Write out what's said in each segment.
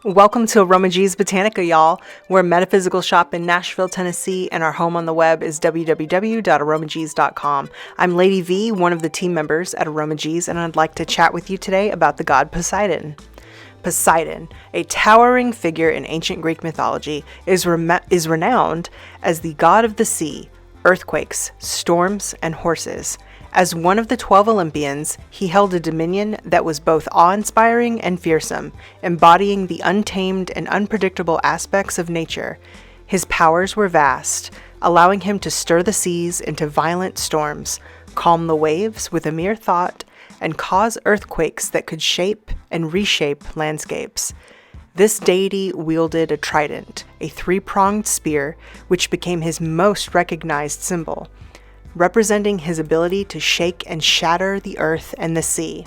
Welcome to aromaG's Botanica, y'all. We're a metaphysical shop in Nashville, Tennessee, and our home on the web is www.aromags.com. I'm Lady V, one of the team members at aromaG's, and I'd like to chat with you today about the god Poseidon. Poseidon, a towering figure in ancient Greek mythology, is renowned as the god of the sea, earthquakes, storms, and horses. As one of the 12 Olympians, he held a dominion that was both awe-inspiring and fearsome, embodying the untamed and unpredictable aspects of nature. His powers were vast, allowing him to stir the seas into violent storms, calm the waves with a mere thought, and cause earthquakes that could shape and reshape landscapes. This deity wielded a trident, a three-pronged spear, which became his most recognized symbol, representing his ability to shake and shatter the earth and the sea.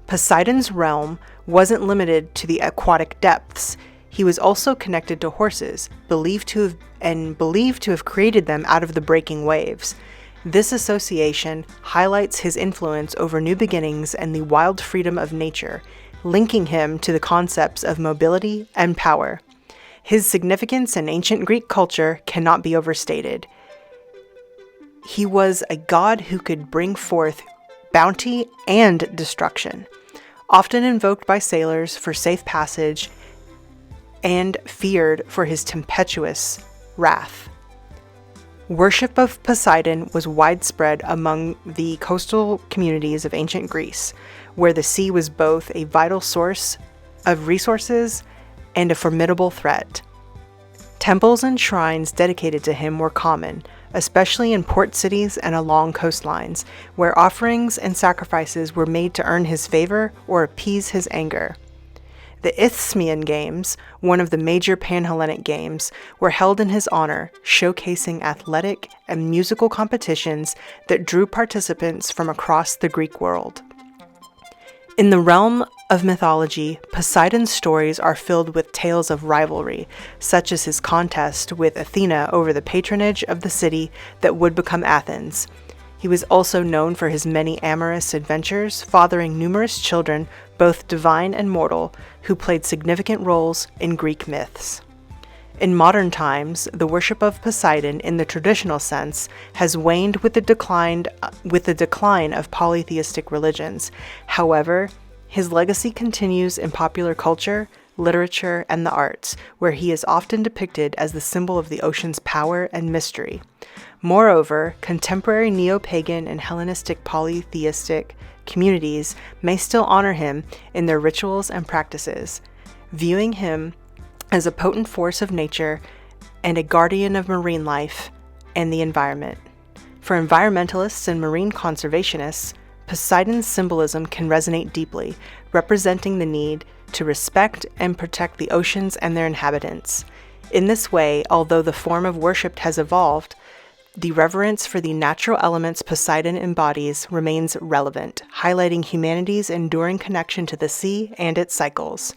Poseidon's realm wasn't limited to the aquatic depths. He was also connected to horses, believed to have created them out of the breaking waves. This association highlights his influence over new beginnings and the wild freedom of nature, linking him to the concepts of mobility and power. His significance in ancient Greek culture cannot be overstated. He was a god who could bring forth bounty and destruction, often invoked by sailors for safe passage and feared for his tempestuous wrath. Worship of Poseidon was widespread among the coastal communities of ancient Greece, where the sea was both a vital source of resources and a formidable threat. Temples and shrines dedicated to him were common, especially in port cities and along coastlines, where offerings and sacrifices were made to earn his favor or appease his anger. The Isthmian Games, one of the major Pan-Hellenic games, were held in his honor, showcasing athletic and musical competitions that drew participants from across the Greek world. In the realm of mythology, Poseidon's stories are filled with tales of rivalry, such as his contest with Athena over the patronage of the city that would become Athens. He was also known for his many amorous adventures, fathering numerous children, both divine and mortal, who played significant roles in Greek myths. In modern times, the worship of Poseidon in the traditional sense has waned with the decline of polytheistic religions. However, his legacy continues in popular culture, literature, and the arts, where he is often depicted as the symbol of the ocean's power and mystery. Moreover, contemporary neo-pagan and Hellenistic polytheistic communities may still honor him in their rituals and practices, viewing him as a potent force of nature and a guardian of marine life and the environment. For environmentalists and marine conservationists, Poseidon's symbolism can resonate deeply, representing the need to respect and protect the oceans and their inhabitants. In this way, although the form of worship has evolved, the reverence for the natural elements Poseidon embodies remains relevant, highlighting humanity's enduring connection to the sea and its cycles.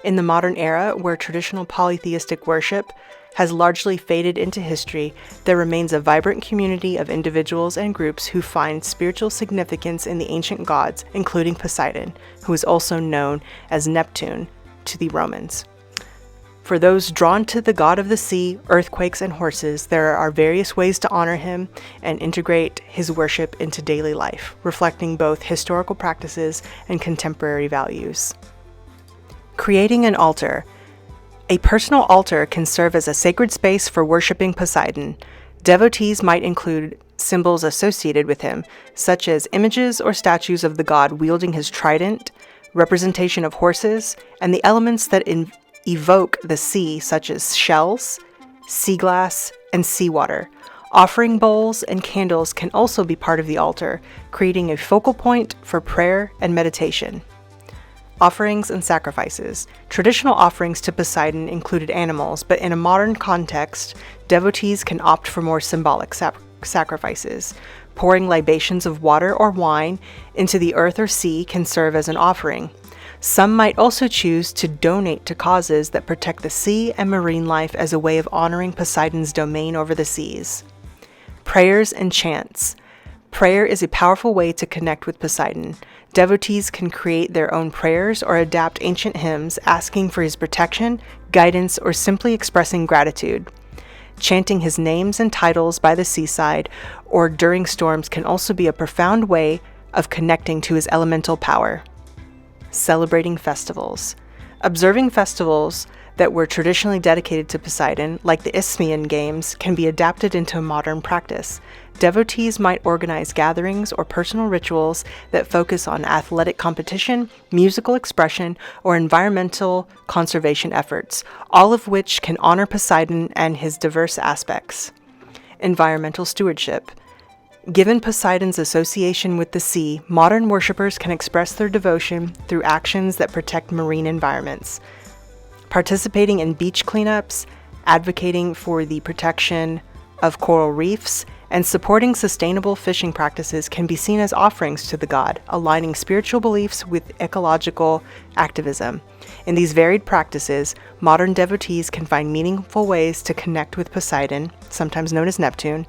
In the modern era, where traditional polytheistic worship has largely faded into history, there remains a vibrant community of individuals and groups who find spiritual significance in the ancient gods, including Poseidon, who is also known as Neptune to the Romans. For those drawn to the god of the sea, earthquakes, and horses, there are various ways to honor him and integrate his worship into daily life, reflecting both historical practices and contemporary values. Creating an altar. A personal altar can serve as a sacred space for worshiping Poseidon. Devotees might include symbols associated with him, such as images or statues of the god wielding his trident, representation of horses, and the elements that evoke the sea, such as shells, sea glass, and seawater. Offering bowls and candles can also be part of the altar, creating a focal point for prayer and meditation. Offerings and sacrifices. Traditional offerings to Poseidon included animals, but in a modern context, devotees can opt for more symbolic sacrifices. Pouring libations of water or wine into the earth or sea can serve as an offering. Some might also choose to donate to causes that protect the sea and marine life as a way of honoring Poseidon's domain over the seas. Prayers and chants. Prayer is a powerful way to connect with Poseidon. Devotees can create their own prayers or adapt ancient hymns asking for his protection, guidance, or simply expressing gratitude. Chanting his names and titles by the seaside or during storms can also be a profound way of connecting to his elemental power. Celebrating festivals. Observing festivals that were traditionally dedicated to Poseidon, like the Isthmian Games, can be adapted into modern practice. Devotees might organize gatherings or personal rituals that focus on athletic competition, musical expression, or environmental conservation efforts, all of which can honor Poseidon and his diverse aspects. Environmental stewardship. Given Poseidon's association with the sea, modern worshippers can express their devotion through actions that protect marine environments. Participating in beach cleanups, advocating for the protection of coral reefs, and supporting sustainable fishing practices can be seen as offerings to the god, aligning spiritual beliefs with ecological activism. In these varied practices, modern devotees can find meaningful ways to connect with Poseidon, sometimes known as Neptune,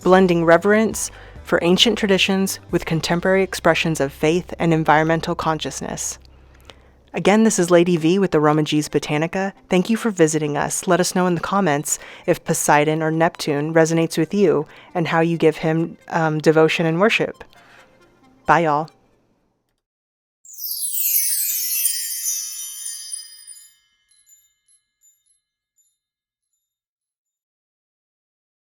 blending reverence for ancient traditions with contemporary expressions of faith and environmental consciousness. Again, this is Lady V with aromaG's Botanica. Thank you for visiting us. Let us know in the comments if Poseidon or Neptune resonates with you and how you give him devotion and worship. Bye, y'all.